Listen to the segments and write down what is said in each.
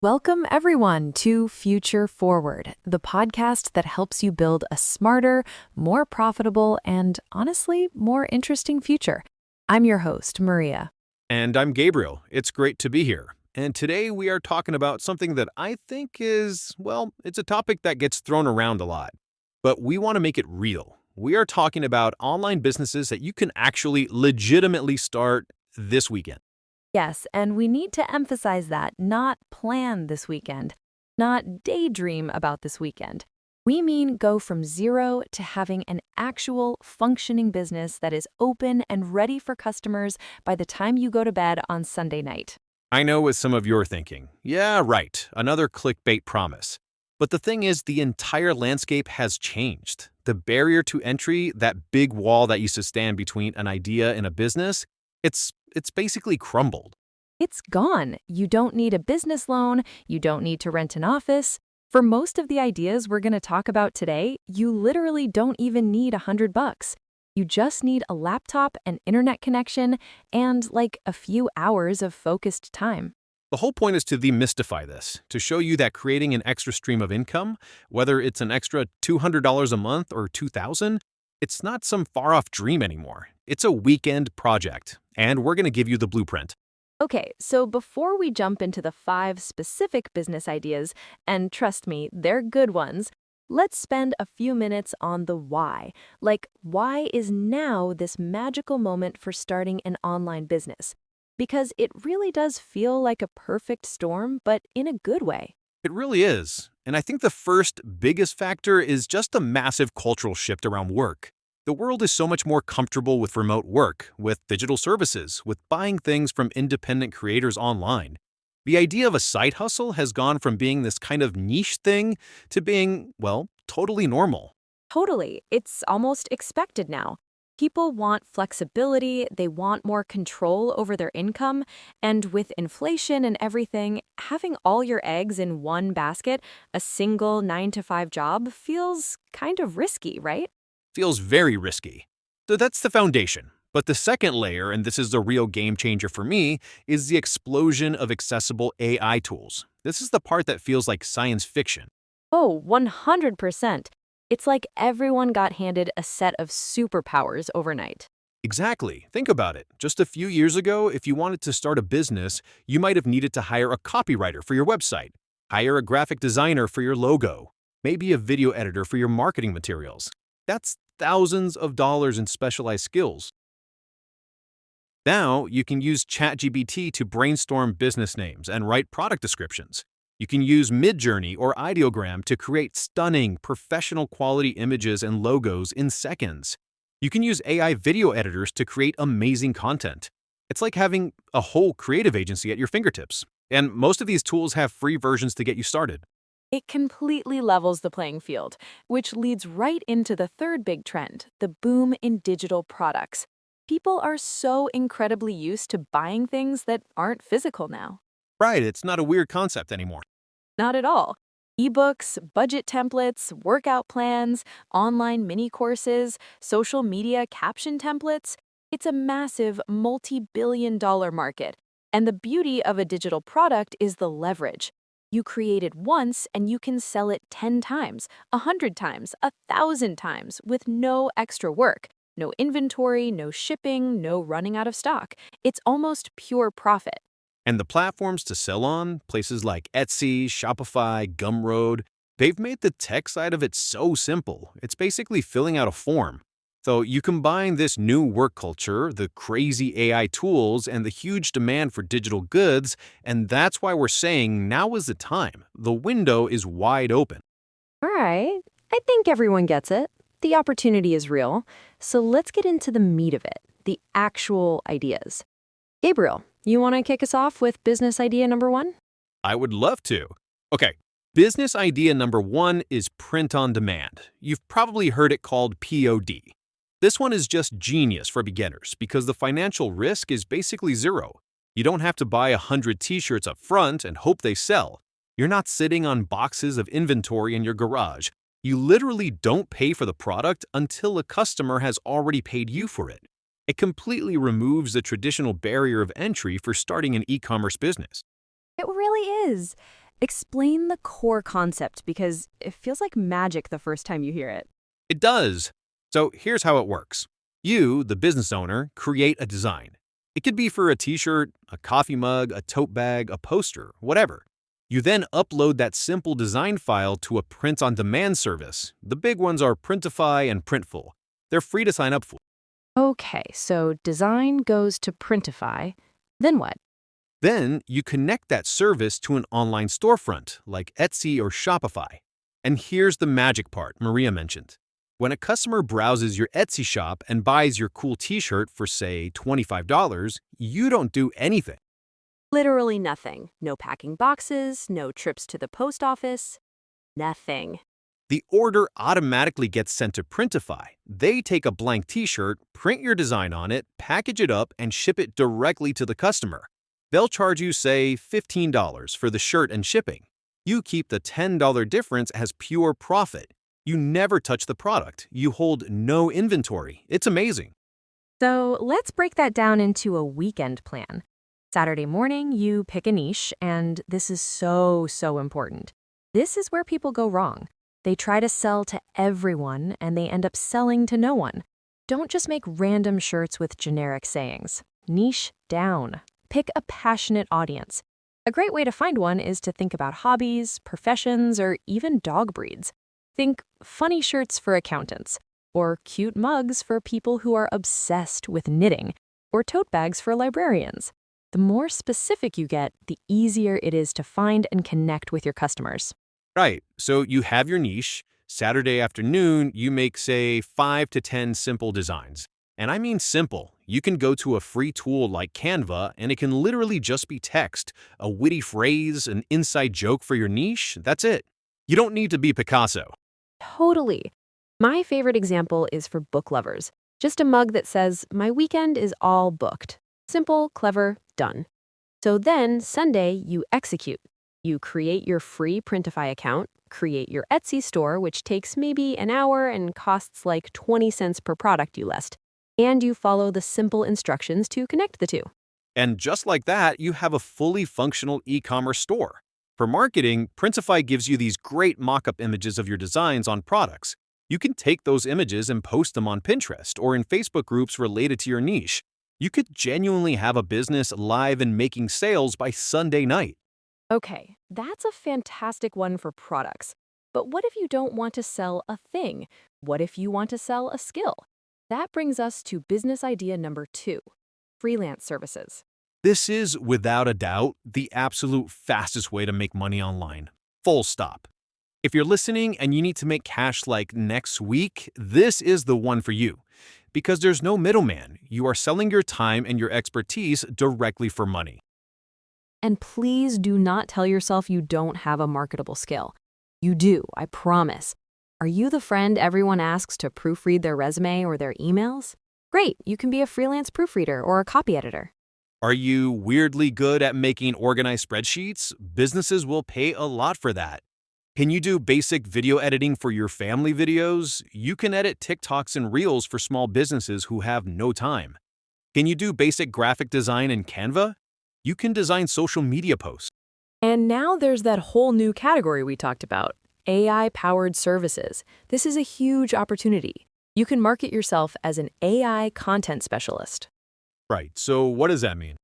Welcome, everyone, to Future Forward, the podcast that helps you build a smarter, more profitable, and honestly, more interesting future. I'm your host, Maria. And I'm Gabriel. It's great to be here. And today we are talking about something that I think is, well, it's a topic that gets thrown around a lot. But we want to make it real. We are talking about online businesses that you can actually legitimately start this weekend. Yes, and we need to emphasize that, not plan this weekend, not daydream about this weekend. We mean go from zero to having an actual functioning business that is open and ready for customers by the time you go to bed on Sunday night. I know what some of you are thinking. Yeah, right, another clickbait promise. But the thing is, the entire landscape has changed. The barrier to entry, that big wall that used to stand between an idea and a business, it's basically crumbled. It's gone. You don't need a business loan. You don't need to rent an office. For most of the ideas we're going to talk about today, you literally don't even need $100. You just need a laptop, an internet connection, and like a few hours of focused time. The whole point is to demystify this, to show you that creating an extra stream of income, whether it's an extra $200 a month or $2,000, it's not some far-off dream anymore. It's a weekend project, and we're going to give you the blueprint. Okay, so before we jump into the 5 specific business ideas, and trust me, they're good ones, let's spend a few minutes on the why. Like, why is now this magical moment for starting an online business? Because it really does feel like a perfect storm, but in a good way. It really is. And I think the first biggest factor is just a massive cultural shift around work. The world is so much more comfortable with remote work, with digital services, with buying things from independent creators online. The idea of a side hustle has gone from being this kind of niche thing to being, well, totally normal. Totally. It's almost expected now. People want flexibility, they want more control over their income, and with inflation and everything, having all your eggs in one basket, a single 9 to 5 job, feels kind of risky, right? Feels very risky. So that's the foundation. But the second layer, and this is the real game changer for me, is the explosion of accessible AI tools. This is the part that feels like science fiction. Oh, 100%. It's like everyone got handed a set of superpowers overnight. Exactly. Think about it. Just a few years ago, if you wanted to start a business, you might have needed to hire a copywriter for your website, hire a graphic designer for your logo, maybe a video editor for your marketing materials. That's thousands of dollars in specialized skills. Now, you can use ChatGPT to brainstorm business names and write product descriptions. You can use Midjourney or Ideogram to create stunning, professional quality images and logos in seconds. You can use AI video editors to create amazing content. It's like having a whole creative agency at your fingertips. And most of these tools have free versions to get you started. It completely levels the playing field, which leads right into the third big trend, the boom in digital products. People are so incredibly used to buying things that aren't physical now. Right, it's not a weird concept anymore. Not at all. Ebooks, budget templates, workout plans, online mini courses, social media caption templates. It's a massive multi-billion-dollar market. And the beauty of a digital product is the leverage. You create it once and you can sell it 10 times, 100 times, 1,000 times with no extra work. No inventory, no shipping, no running out of stock. It's almost pure profit. And the platforms to sell on, places like Etsy, Shopify, Gumroad, they've made the tech side of it so simple. It's basically filling out a form. So you combine this new work culture, the crazy AI tools, and the huge demand for digital goods, and that's why we're saying now is the time. The window is wide open. All right, I think everyone gets it. The opportunity is real. So let's get into the meat of it, the actual ideas. Gabriel, you want to kick us off with business idea number 1? I would love to. Okay, business idea number 1 is print on demand. You've probably heard it called POD. This one is just genius for beginners because the financial risk is basically zero. You don't have to buy 100 t-shirts up front and hope they sell. You're not sitting on boxes of inventory in your garage. You literally don't pay for the product until a customer has already paid you for it. It completely removes the traditional barrier of entry for starting an e-commerce business. It really is. Explain the core concept because it feels like magic the first time you hear it. It does. So here's how it works. You, the business owner, create a design. It could be for a t-shirt, a coffee mug, a tote bag, a poster, whatever. You then upload that simple design file to a print-on-demand service. The big ones are Printify and Printful. They're free to sign up for. Okay, so design goes to Printify. Then what? Then you connect that service to an online storefront like Etsy or Shopify. And here's the magic part Maria mentioned. When a customer browses your Etsy shop and buys your cool t-shirt for, say, $25, you don't do anything. Literally nothing. No packing boxes, no trips to the post office, nothing. The order automatically gets sent to Printify. They take a blank t-shirt, print your design on it, package it up, and ship it directly to the customer. They'll charge you, say, $15 for the shirt and shipping. You keep the $10 difference as pure profit. You never touch the product. You hold no inventory. It's amazing. So let's break that down into a weekend plan. Saturday morning, you pick a niche, and this is so important. This is where people go wrong. They try to sell to everyone, and they end up selling to no one. Don't just make random shirts with generic sayings. Niche down. Pick a passionate audience. A great way to find one is to think about hobbies, professions, or even dog breeds. Think funny shirts for accountants, or cute mugs for people who are obsessed with knitting, or tote bags for librarians. The more specific you get, the easier it is to find and connect with your customers. Right. So you have your niche. Saturday afternoon, you make, say, 5 to 10 simple designs. And I mean simple. You can go to a free tool like Canva, and it can literally just be text, a witty phrase, an inside joke for your niche. That's it. You don't need to be Picasso. Totally. My favorite example is for book lovers. Just a mug that says, "My weekend is all booked." Simple, clever, done. So then, Sunday, you execute. You create your free Printify account, create your Etsy store, which takes maybe an hour and costs like 20 cents per product you list, and you follow the simple instructions to connect the two. And just like that, you have a fully functional e-commerce store. For marketing, Printify gives you these great mock-up images of your designs on products. You can take those images and post them on Pinterest or in Facebook groups related to your niche. You could genuinely have a business live and making sales by Sunday night. Okay, that's a fantastic one for products. But what if you don't want to sell a thing? What if you want to sell a skill? That brings us to business idea number 2, freelance services. This is, without a doubt, the absolute fastest way to make money online. Full stop. If you're listening and you need to make cash like next week, this is the one for you. Because there's no middleman. You are selling your time and your expertise directly for money. And please do not tell yourself you don't have a marketable skill. You do, I promise. Are you the friend everyone asks to proofread their resume or their emails? Great, you can be a freelance proofreader or a copy editor. Are you weirdly good at making organized spreadsheets? Businesses will pay a lot for that. Can you do basic video editing for your family videos? You can edit TikToks and Reels for small businesses who have no time. Can you do basic graphic design in Canva? You can design social media posts. And now there's that whole new category we talked about, AI-powered services. This is a huge opportunity. You can market yourself as an AI content specialist. Right, so what does that mean?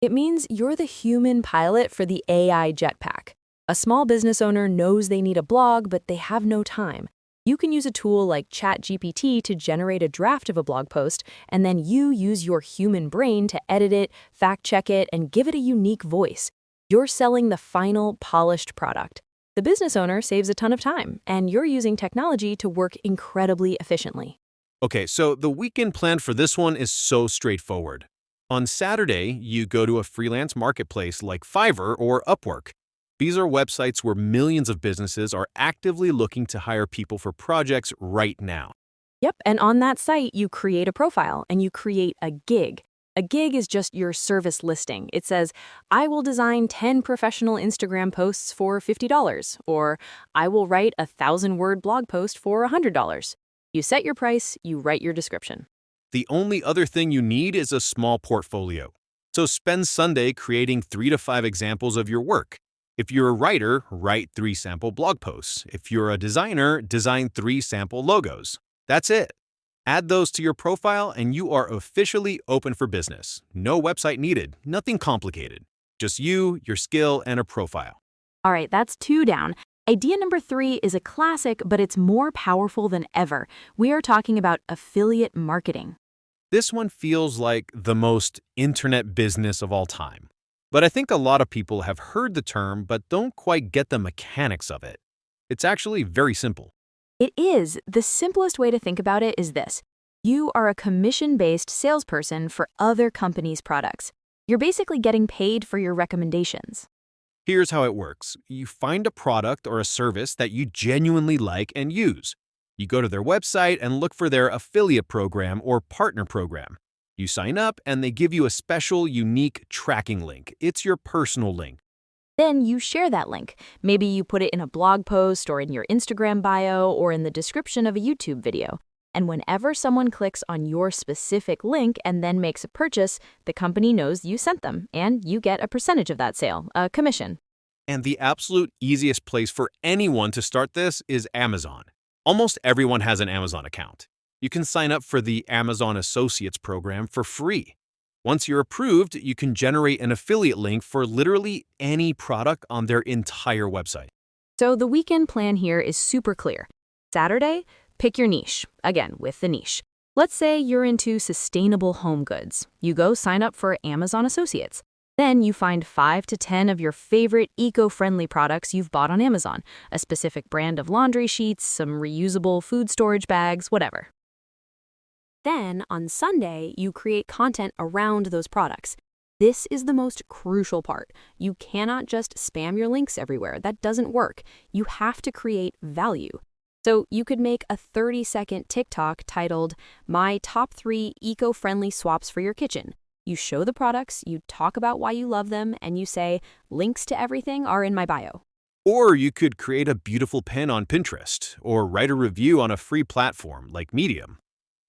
It means you're the human pilot for the AI jetpack. A small business owner knows they need a blog, but they have no time. You can use a tool like ChatGPT to generate a draft of a blog post, and then you use your human brain to edit it, fact-check it, and give it a unique voice. You're selling the final, polished product. The business owner saves a ton of time, and you're using technology to work incredibly efficiently. Okay, so the weekend plan for this one is so straightforward. On Saturday, you go to a freelance marketplace like Fiverr or Upwork. These are websites where millions of businesses are actively looking to hire people for projects right now. Yep, and on that site, you create a profile and you create a gig. A gig is just your service listing. It says, I will design 10 professional Instagram posts for $50, or I will write a 1,000-word blog post for $100. You set your price, you write your description. The only other thing you need is a small portfolio. So spend Sunday creating 3 to 5 examples of your work. If you're a writer, write 3 sample blog posts. If you're a designer, design 3 sample logos. That's it. Add those to your profile and you are officially open for business. No website needed, nothing complicated. Just you, your skill, and a profile. All right, that's 2 down. Idea number 3 is a classic, but it's more powerful than ever. We are talking about affiliate marketing. This one feels like the most internet business of all time. But I think a lot of people have heard the term but don't quite get the mechanics of it. It's actually very simple. It is. The simplest way to think about it is this. You are a commission-based salesperson for other companies' products. You're basically getting paid for your recommendations. Here's how it works. You find a product or a service that you genuinely like and use. You go to their website and look for their affiliate program or partner program. You sign up and they give you a special, unique tracking link. It's your personal link. Then you share that link. Maybe you put it in a blog post or in your Instagram bio or in the description of a YouTube video. And whenever someone clicks on your specific link and then makes a purchase, the company knows you sent them and you get a percentage of that sale, a commission. And the absolute easiest place for anyone to start this is Amazon. Almost everyone has an Amazon account. You can sign up for the Amazon Associates program for free. Once you're approved, you can generate an affiliate link for literally any product on their entire website. So the weekend plan here is super clear. Saturday, pick your niche, again with the niche. Let's say you're into sustainable home goods. You go sign up for Amazon Associates. Then you find 5 to 10 of your favorite eco-friendly products you've bought on Amazon, a specific brand of laundry sheets, some reusable food storage bags, whatever. Then, on Sunday, you create content around those products. This is the most crucial part. You cannot just spam your links everywhere. That doesn't work. You have to create value. So you could make a 30-second TikTok titled, My Top 3 Eco-Friendly Swaps for Your Kitchen. You show the products, you talk about why you love them, and you say, links to everything are in my bio. Or you could create a beautiful pin on Pinterest or write a review on a free platform like Medium.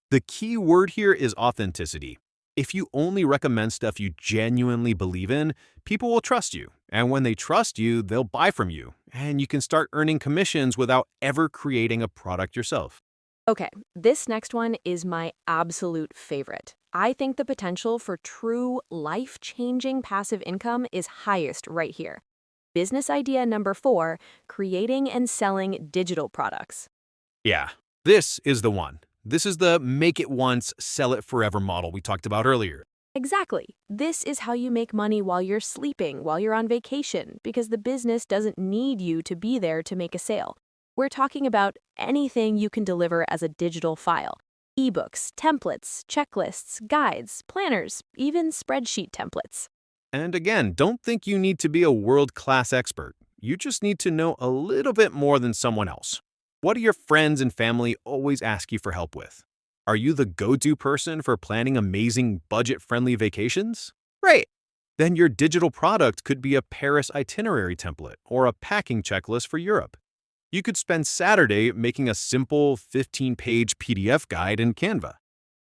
The key word here is authenticity. If you only recommend stuff you genuinely believe in, people will trust you. And when they trust you, they'll buy from you. And you can start earning commissions without ever creating a product yourself. Okay, this next one is my absolute favorite. I think the potential for true life-changing passive income is highest right here. Business idea number 4, creating and selling digital products. Yeah, this is the one. This is the make it once, sell it forever model we talked about earlier. Exactly. This is how you make money while you're sleeping, while you're on vacation, because the business doesn't need you to be there to make a sale. We're talking about anything you can deliver as a digital file. Ebooks, templates, checklists, guides, planners, even spreadsheet templates. And again, don't think you need to be a world-class expert. You just need to know a little bit more than someone else. What do your friends and family always ask you for help with? Are you the go-to person for planning amazing budget-friendly vacations? Great! Then your digital product could be a Paris itinerary template or a packing checklist for Europe. You could spend Saturday making a simple 15-page PDF guide in Canva.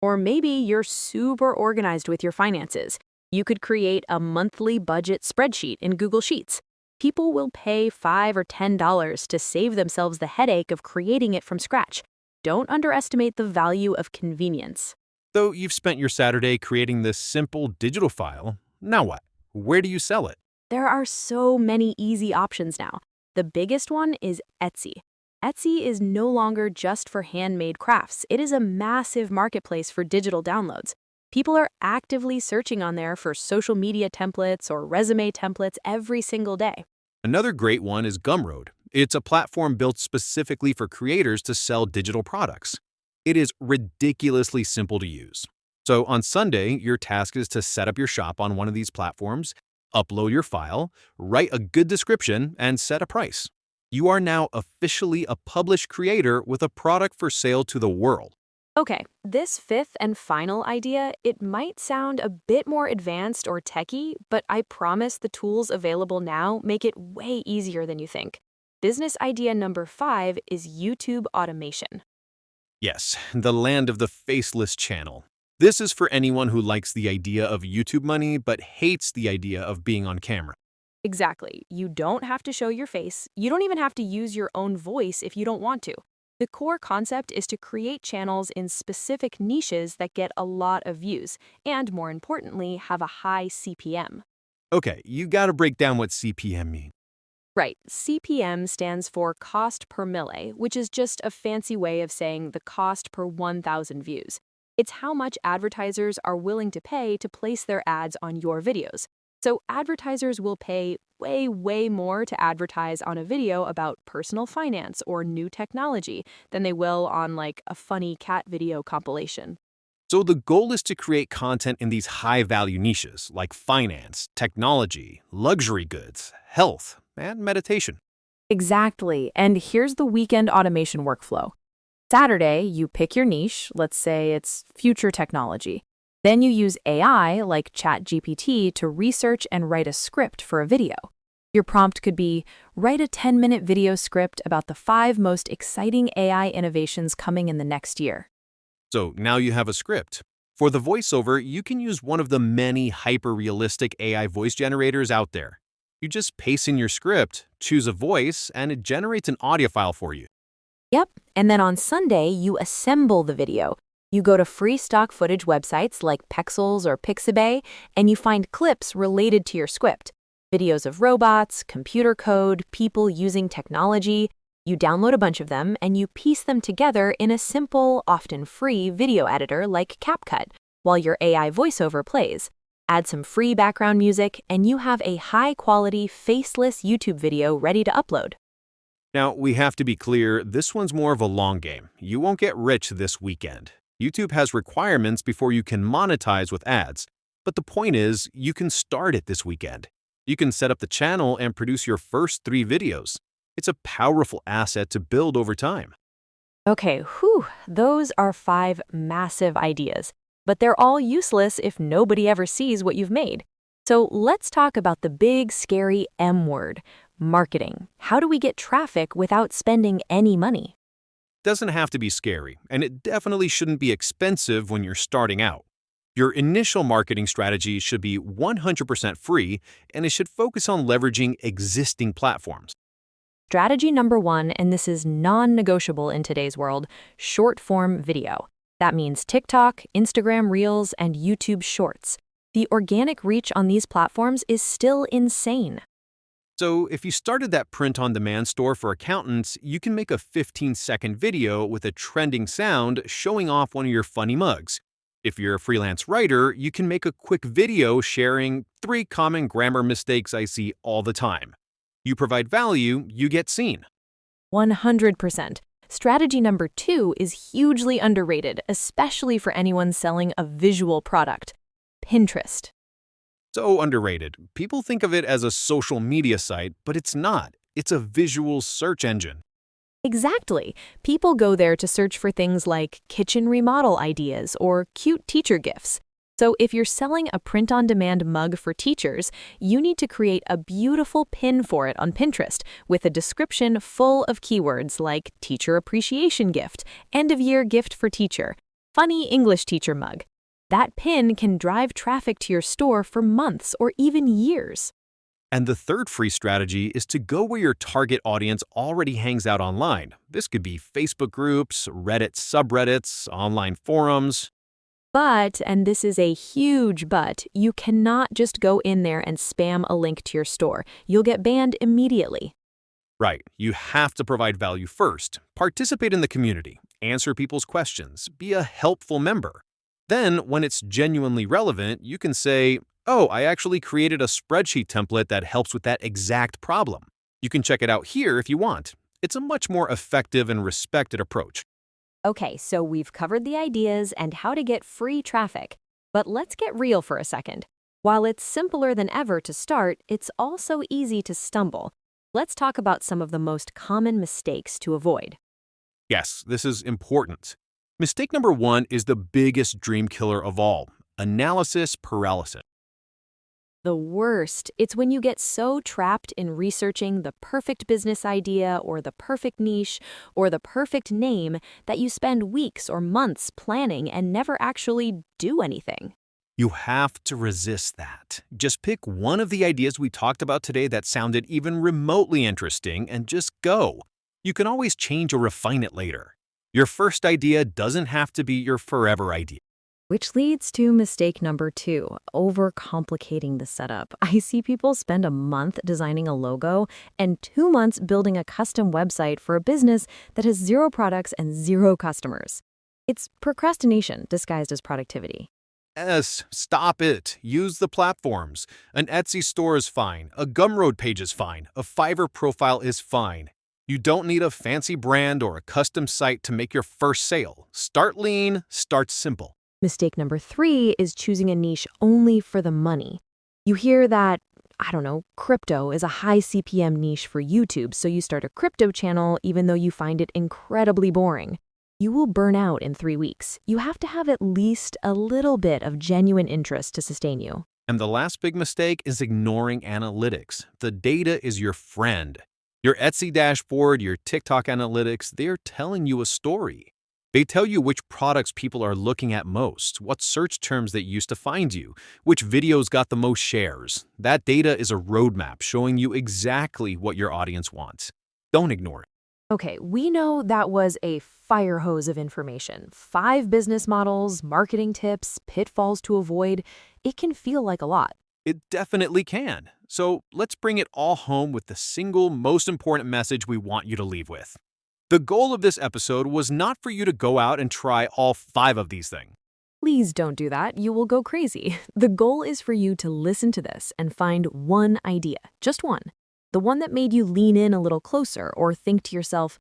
Or maybe you're super organized with your finances. You could create a monthly budget spreadsheet in Google Sheets. People will pay $5 or $10 to save themselves the headache of creating it from scratch. Don't underestimate the value of convenience. So you've spent your Saturday creating this simple digital file. Now what? Where do you sell it? There are so many easy options now. The biggest one is Etsy. Etsy is no longer just for handmade crafts. It is a massive marketplace for digital downloads. People are actively searching on there for social media templates or resume templates every single day. Another great one is Gumroad. It's a platform built specifically for creators to sell digital products. It is ridiculously simple to use. So on Sunday, your task is to set up your shop on one of these platforms, upload your file, write a good description, and set a price. You are now officially a published creator with a product for sale to the world. Okay, this 5th and final idea, it might sound a bit more advanced or techy, but I promise the tools available now make it way easier than you think. Business idea number 5 is YouTube automation. Yes, the land of the faceless channel. This is for anyone who likes the idea of YouTube money but hates the idea of being on camera. Exactly. You don't have to show your face. You don't even have to use your own voice if you don't want to. The core concept is to create channels in specific niches that get a lot of views and, more importantly, have a high CPM. Okay, you gotta break down what CPM means. Right, CPM stands for cost per mille, which is just a fancy way of saying the cost per 1,000 views. It's how much advertisers are willing to pay to place their ads on your videos. So advertisers will pay way, way more to advertise on a video about personal finance or new technology than they will on like a funny cat video compilation. So the goal is to create content in these high-value niches like finance, technology, luxury goods, health, and meditation. Exactly. And here's the weekend automation workflow. Saturday, you pick your niche, let's say it's future technology. Then you use AI like ChatGPT to research and write a script for a video. Your prompt could be write a 10-minute video script about the 5 most exciting AI innovations coming in the next year. So now you have a script. For the voiceover, you can use one of the many hyper-realistic AI voice generators out there. You just paste in your script, choose a voice, and it generates an audio file for you. Yep, and then on Sunday, you assemble the video. You go to free stock footage websites like Pexels or Pixabay, and you find clips related to your script. Videos of robots, computer code, people using technology. You download a bunch of them, and you piece them together in a simple, often free video editor like CapCut, while your AI voiceover plays. Add some free background music, and you have a high-quality, faceless YouTube video ready to upload. Now, we have to be clear, this one's more of a long game. You won't get rich this weekend. YouTube has requirements before you can monetize with ads. But the point is, you can start it this weekend. You can set up the channel and produce your first 3 videos. It's a powerful asset to build over time. Okay, those are 5 massive ideas. But they're all useless if nobody ever sees what you've made. So let's talk about the big, scary M word, marketing. How do we get traffic without spending any money? Doesn't have to be scary, and it definitely shouldn't be expensive when you're starting out. Your initial marketing strategy should be 100% free, and it should focus on leveraging existing platforms. Strategy number 1, and this is non-negotiable in today's world, short-form video. That means TikTok, Instagram Reels, and YouTube Shorts. The organic reach on these platforms is still insane. So if you started that print-on-demand store for accountants, you can make a 15-second video with a trending sound showing off one of your funny mugs. If you're a freelance writer, you can make a quick video sharing 3 common grammar mistakes I see all the time. You provide value, you get seen. 100%. Strategy number 2 is hugely underrated, especially for anyone selling a visual product. Pinterest. So underrated. People think of it as a social media site, but it's not. It's a visual search engine. Exactly. People go there to search for things like kitchen remodel ideas or cute teacher gifts. So if you're selling a print-on-demand mug for teachers, you need to create a beautiful pin for it on Pinterest with a description full of keywords like teacher appreciation gift, end-of-year gift for teacher, funny English teacher mug. That pin can drive traffic to your store for months or even years. And the third free strategy is to go where your target audience already hangs out online. This could be Facebook groups, Reddit subreddits, online forums. But, and this is a huge but, you cannot just go in there and spam a link to your store. You'll get banned immediately. Right, you have to provide value first, participate in the community, answer people's questions, be a helpful member. Then, when it's genuinely relevant, you can say, oh, I actually created a spreadsheet template that helps with that exact problem. You can check it out here if you want. It's a much more effective and respected approach. Okay, so we've covered the ideas and how to get free traffic. But let's get real for a second. While it's simpler than ever to start, it's also easy to stumble. Let's talk about some of the most common mistakes to avoid. Yes, this is important. Mistake number 1 is the biggest dream killer of all, analysis paralysis. The worst, it's when you get so trapped in researching the perfect business idea or the perfect niche or the perfect name that you spend weeks or months planning and never actually do anything. You have to resist that. Just pick one of the ideas we talked about today that sounded even remotely interesting and just go. You can always change or refine it later. Your first idea doesn't have to be your forever idea. Which leads to mistake number 2, overcomplicating the setup. I see people spend a month designing a logo and 2 months building a custom website for a business that has 0 products and 0 customers. It's procrastination disguised as productivity. Yes, stop it. Use the platforms. An Etsy store is fine. A Gumroad page is fine. A Fiverr profile is fine. You don't need a fancy brand or a custom site to make your first sale. Start lean, start simple. Mistake number 3 is choosing a niche only for the money. You hear that, crypto is a high CPM niche for YouTube, so you start a crypto channel even though you find it incredibly boring. You will burn out in 3 weeks. You have to have at least a little bit of genuine interest to sustain you. And the last big mistake is ignoring analytics. The data is your friend. Your Etsy dashboard, your TikTok analytics, they're telling you a story. They tell you which products people are looking at most, what search terms they used to find you, which videos got the most shares. That data is a roadmap showing you exactly what your audience wants. Don't ignore it. Okay, we know that was a fire hose of information. 5 business models, marketing tips, pitfalls to avoid. It can feel like a lot. It definitely can. So let's bring it all home with the single most important message we want you to leave with. The goal of this episode was not for you to go out and try all 5 of these things. Please don't do that. You will go crazy. The goal is for you to listen to this and find one idea, just one. The one that made you lean in a little closer or think to yourself,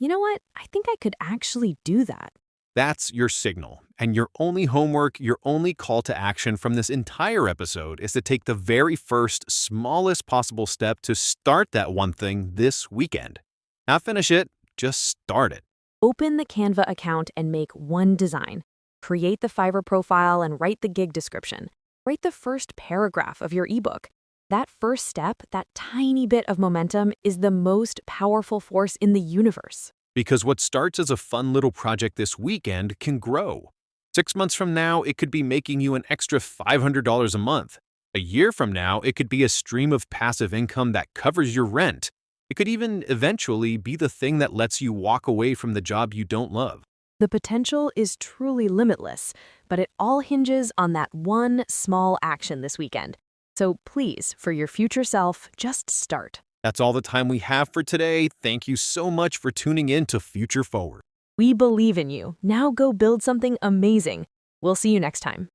you know what? I think I could actually do that. That's your signal. And your only homework, your only call to action from this entire episode is to take the very first, smallest possible step to start that one thing this weekend. Not finish it, just start it. Open the Canva account and make one design. Create the Fiverr profile and write the gig description. Write the first paragraph of your ebook. That first step, that tiny bit of momentum, is the most powerful force in the universe. Because what starts as a fun little project this weekend can grow. 6 months from now, it could be making you an extra $500 a month. A year from now, it could be a stream of passive income that covers your rent. It could even eventually be the thing that lets you walk away from the job you don't love. The potential is truly limitless, but it all hinges on that one small action this weekend. So please, for your future self, just start. That's all the time we have for today. Thank you so much for tuning in to Future Forward. We believe in you. Now go build something amazing. We'll see you next time.